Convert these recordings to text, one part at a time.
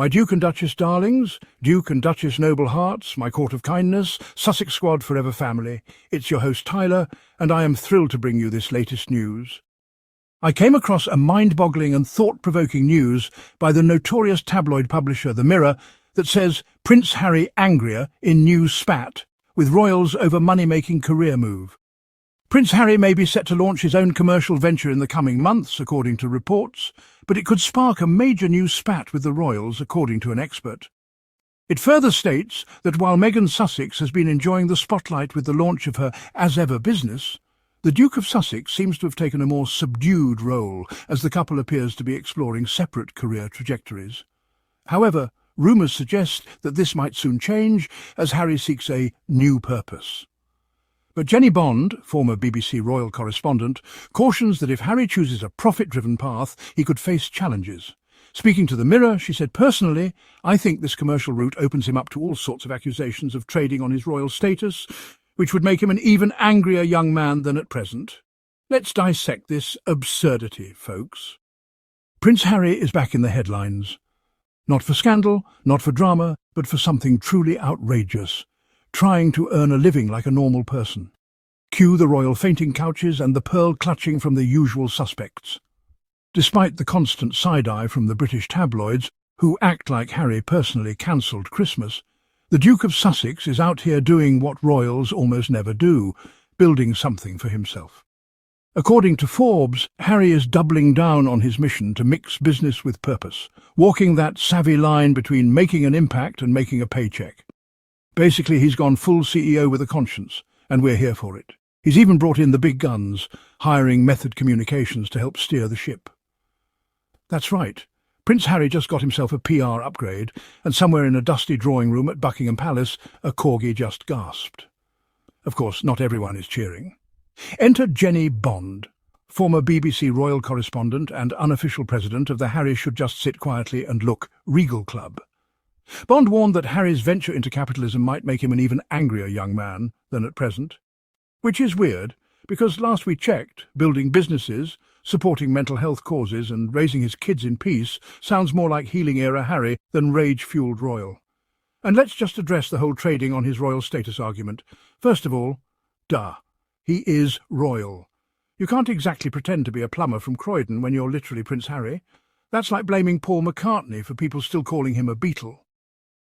My Duke and Duchess darlings, Duke and Duchess noble hearts, my court of kindness, Sussex Squad forever family, it's your host Tyler, and I am thrilled to bring you this latest news. I came across a mind-boggling and thought-provoking news by the notorious tabloid publisher The Mirror that says Prince Harry angrier in new spat with royals over money-making career move. Prince Harry may be set to launch his own commercial venture in the coming months, according to reports, but it could spark a major new spat with the royals, according to an expert. It further states that while Meghan Sussex has been enjoying the spotlight with the launch of her as-ever business, the Duke of Sussex seems to have taken a more subdued role as the couple appears to be exploring separate career trajectories. However, rumours suggest that this might soon change as Harry seeks a new purpose. But Jenny Bond, former BBC royal correspondent, cautions that if Harry chooses a profit-driven path, he could face challenges. Speaking to The Mirror, she said, "Personally, I think this commercial route opens him up to all sorts of accusations of trading on his royal status, which would make him an even angrier young man than at present. Let's dissect this absurdity, folks." Prince Harry is back in the headlines. Not for scandal, not for drama, but for something truly outrageous. Trying to earn a living like a normal person. Cue the royal fainting couches and the pearl clutching from the usual suspects. Despite the constant side-eye from the British tabloids, who act like Harry personally cancelled Christmas, the Duke of Sussex is out here doing what royals almost never do, building something for himself. According to Forbes, Harry is doubling down on his mission to mix business with purpose, walking that savvy line between making an impact and making a paycheck. Basically, he's gone full CEO with a conscience, and we're here for it. He's even brought in the big guns, hiring Method Communications to help steer the ship. That's right. Prince Harry just got himself a PR upgrade, and somewhere in a dusty drawing room at Buckingham Palace, a corgi just gasped. Of course, not everyone is cheering. Enter Jenny Bond, former BBC royal correspondent and unofficial president of the Harry Should Just Sit Quietly and Look Regal Club. Bond warned that Harry's venture into capitalism might make him an even angrier young man than at present. Which is weird, because last we checked, building businesses, supporting mental health causes and raising his kids in peace sounds more like healing-era Harry than rage-fueled royal. And let's just address the whole trading on his royal status argument. First of all, duh. He is royal. You can't exactly pretend to be a plumber from Croydon when you're literally Prince Harry. That's like blaming Paul McCartney for people still calling him a Beatle.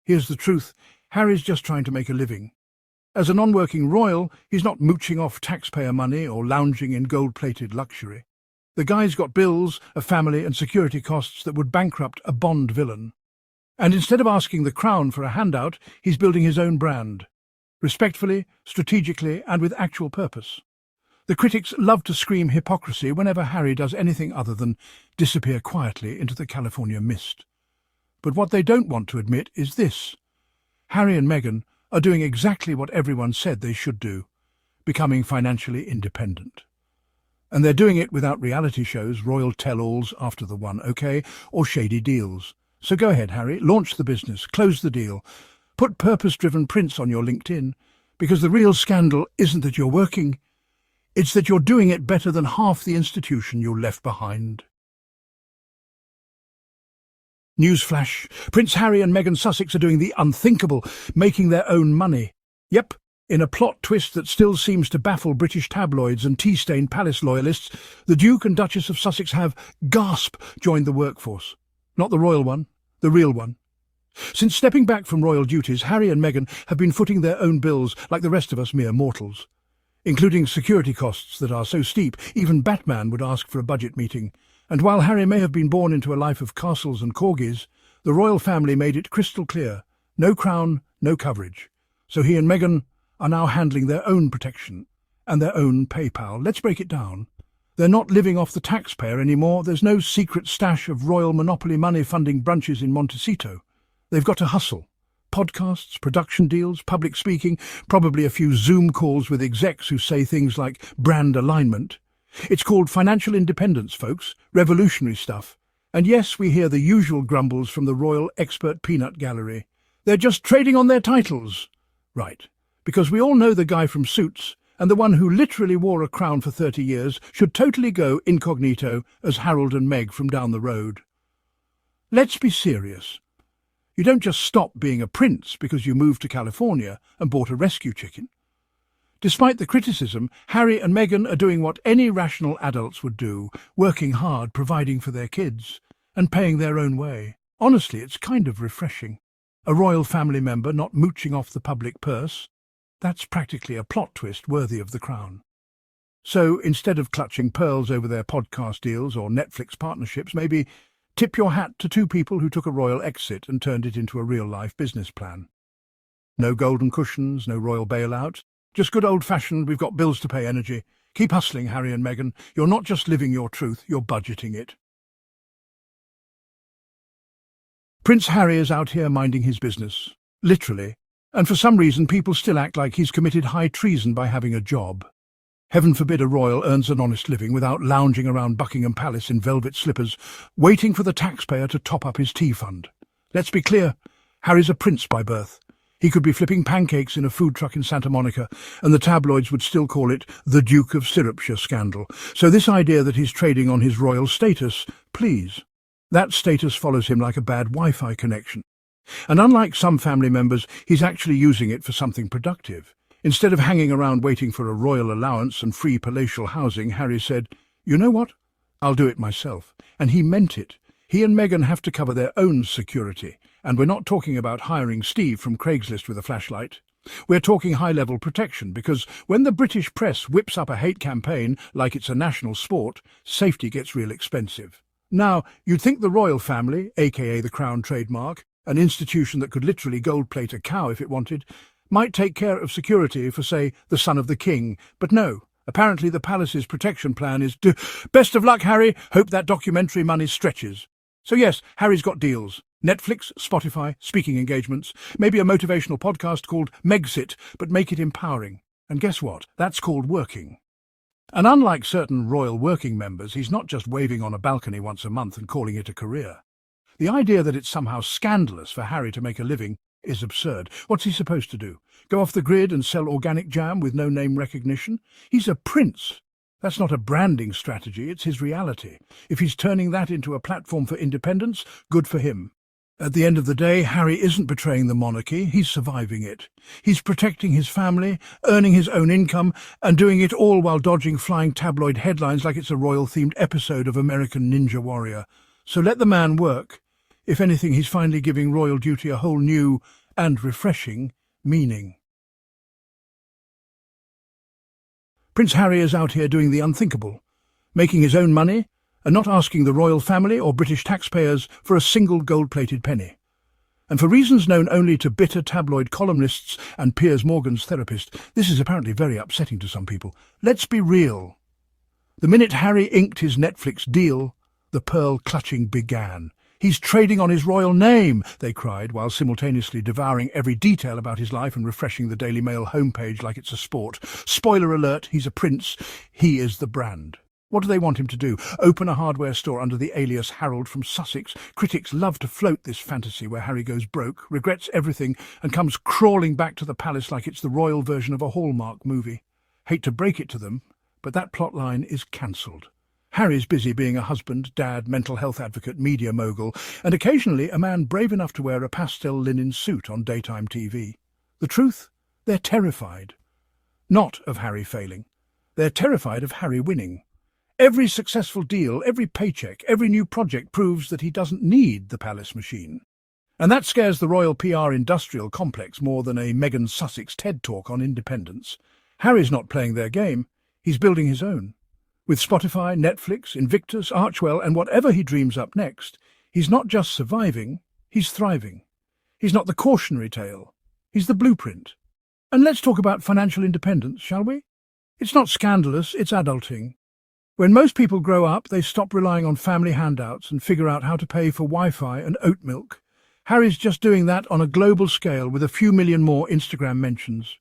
Here's the truth. Harry's just trying to make a living. As a non-working royal, he's not mooching off taxpayer money or lounging in gold-plated luxury. The guy's got bills, a family and security costs that would bankrupt a Bond villain. And instead of asking the Crown for a handout, he's building his own brand. Respectfully, strategically, and with actual purpose. The critics love to scream hypocrisy whenever Harry does anything other than disappear quietly into the California mist. But what they don't want to admit is this. Harry and Meghan are doing exactly what everyone said they should do, becoming financially independent. And they're doing it without reality shows, royal tell-alls after the one, okay, or shady deals. So go ahead, Harry, launch the business, close the deal, put purpose-driven prince on your LinkedIn, because the real scandal isn't that you're working, it's that you're doing it better than half the institution you left behind. Newsflash, Prince Harry and Meghan Sussex are doing the unthinkable, making their own money. Yep, in a plot twist that still seems to baffle British tabloids and tea-stained palace loyalists, the Duke and Duchess of Sussex have, gasp, joined the workforce. Not the royal one, the real one. Since stepping back from royal duties, Harry and Meghan have been footing their own bills like the rest of us mere mortals, including security costs that are so steep even Batman would ask for a budget meeting. And while Harry may have been born into a life of castles and corgis, the royal family made it crystal clear, no crown, no coverage. So he and Meghan are now handling their own protection and their own PayPal. Let's break it down. They're not living off the taxpayer anymore. There's no secret stash of royal monopoly money funding brunches in Montecito. They've got to hustle. Podcasts, production deals, public speaking, probably a few Zoom calls with execs who say things like brand alignment. It's called financial independence, folks, revolutionary stuff. And yes, we hear the usual grumbles from the royal expert peanut gallery. They're just trading on their titles. Right, because we all know the guy from Suits, and the one who literally wore a crown for 30 years should totally go incognito as Harold and Meg from down the road. Let's be serious. You don't just stop being a prince because you moved to California and bought a rescue chicken. Despite the criticism, Harry and Meghan are doing what any rational adults would do, working hard, providing for their kids, and paying their own way. Honestly, it's kind of refreshing. A royal family member not mooching off the public purse. That's practically a plot twist worthy of the crown. So instead of clutching pearls over their podcast deals or Netflix partnerships, maybe tip your hat to two people who took a royal exit and turned it into a real-life business plan. No golden cushions, no royal bailout. Just good old-fashioned, we've got bills to pay energy. Keep hustling, Harry and Meghan. You're not just living your truth, you're budgeting it. Prince Harry is out here minding his business, literally, and for some reason people still act like he's committed high treason by having a job. Heaven forbid a royal earns an honest living without lounging around Buckingham Palace in velvet slippers, waiting for the taxpayer to top up his tea fund. Let's be clear, Harry's a prince by birth. He could be flipping pancakes in a food truck in Santa Monica, and the tabloids would still call it the Duke of Syrupshire scandal. So this idea that he's trading on his royal status, please. That status follows him like a bad Wi-Fi connection. And unlike some family members, he's actually using it for something productive. Instead of hanging around waiting for a royal allowance and free palatial housing, Harry said, "You know what? I'll do it myself." And he meant it. He and Meghan have to cover their own security. And we're not talking about hiring Steve from Craigslist with a flashlight. We're talking high-level protection, because when the British press whips up a hate campaign like it's a national sport, safety gets real expensive. Now, you'd think the royal family, aka the Crown trademark, an institution that could literally gold-plate a cow if it wanted, might take care of security for, say, the son of the king. But no, apparently the palace's protection plan is best of luck, Harry. Hope that documentary money stretches. So yes, Harry's got deals. Netflix, Spotify, speaking engagements, maybe a motivational podcast called Megxit, but make it empowering. And guess what? That's called working. And unlike certain royal working members, he's not just waving on a balcony once a month and calling it a career. The idea that it's somehow scandalous for Harry to make a living is absurd. What's he supposed to do? Go off the grid and sell organic jam with no name recognition? He's a prince. That's not a branding strategy, it's his reality. If he's turning that into a platform for independence, good for him. At the end of the day, Harry isn't betraying the monarchy, he's surviving it. He's protecting his family, earning his own income, and doing it all while dodging flying tabloid headlines like it's a royal-themed episode of American Ninja Warrior. So let the man work. If anything, he's finally giving royal duty a whole new and refreshing meaning. Prince Harry is out here doing the unthinkable, making his own money and not asking the royal family or British taxpayers for a single gold-plated penny. And for reasons known only to bitter tabloid columnists and Piers Morgan's therapist, this is apparently very upsetting to some people. Let's be real. The minute Harry inked his Netflix deal, the pearl-clutching began. "He's trading on his royal name," they cried, while simultaneously devouring every detail about his life and refreshing the Daily Mail homepage like it's a sport. Spoiler alert, he's a prince. He is the brand. What do they want him to do? Open a hardware store under the alias Harold from Sussex? Critics love to float this fantasy where Harry goes broke, regrets everything, and comes crawling back to the palace like it's the royal version of a Hallmark movie. Hate to break it to them, but that plotline is cancelled. Harry's busy being a husband, dad, mental health advocate, media mogul, and occasionally a man brave enough to wear a pastel linen suit on daytime TV. The truth? They're terrified. Not of Harry failing. They're terrified of Harry winning. Every successful deal, every paycheck, every new project proves that he doesn't need the palace machine. And that scares the royal PR industrial complex more than a Meghan Sussex TED talk on independence. Harry's not playing their game. He's building his own. With Spotify, Netflix, Invictus, Archwell, and whatever he dreams up next, he's not just surviving, he's thriving. He's not the cautionary tale, he's the blueprint. And let's talk about financial independence, shall we? It's not scandalous, it's adulting. When most people grow up, they stop relying on family handouts and figure out how to pay for Wi-Fi and oat milk. Harry's just doing that on a global scale with a few million more Instagram mentions.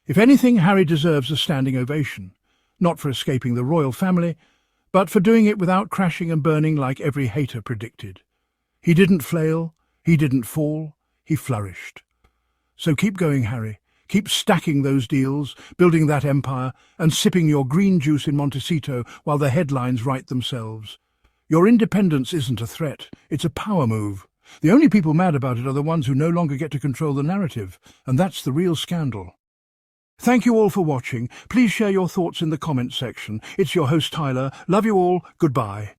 If anything, Harry deserves a standing ovation. Not for escaping the royal family, but for doing it without crashing and burning like every hater predicted. He didn't flail, he didn't fall, he flourished. So keep going, Harry. Keep stacking those deals, building that empire, and sipping your green juice in Montecito while the headlines write themselves. Your independence isn't a threat, it's a power move. The only people mad about it are the ones who no longer get to control the narrative, and that's the real scandal. Thank you all for watching. Please share your thoughts in the comments section. It's your host Tyler. Love you all. Goodbye.